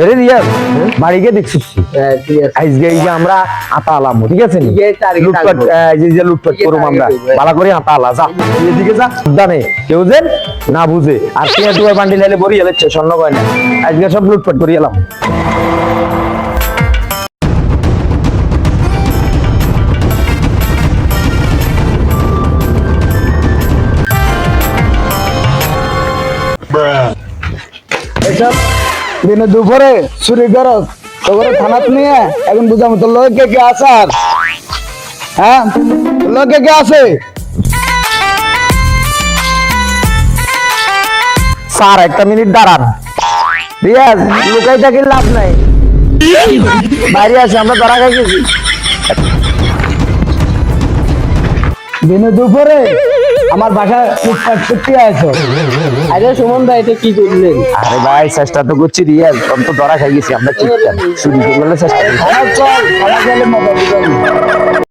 এরে রিয়াজ বাড়ি গিয়ে দেখছিস ঠিক আছে আজকে এই যে আমরা আতা আলাম ঠিক আছে নি? ঠিক আছে, তারিখে লুটপাট থাকবো। এই যে লুটপাট ঠিক আছে, করুম আমরা তারিখে থাকবো। ভালো করে আতা আলা যা এদিকে যা জানে কেউ যেন না বুঝে আর কে দুয়ার বান্ডিল এলে বড়ি এলেছে স্বর্ণ গয়না আজকে সব লুটপাট করে এলাম এসব দিনে দুপুরে চুরি করো তোকে থানাত নিয়ে এখন বুঝাবো তো লোকে কে আসার হ্যাঁ লোকে কে আছে স্যার একটা মিনিট দাঁড়ান রিয়াজ লুকাই থাকি লাভ নাই বাইরে আসে আমরা ধরা খাই গেছি দিনে দুপুরে আমার বাসায় লুটপাট করতে আছো আরে সুমন ভাই এটা কি করলেন আরে ভাই চেষ্টা তো করছি রিয়াজ তো ধরা খাই গেছি আমরা ঠিক শুরু করলে চেষ্টা করছি আমার চল থানা গেলে মজা বুঝাবো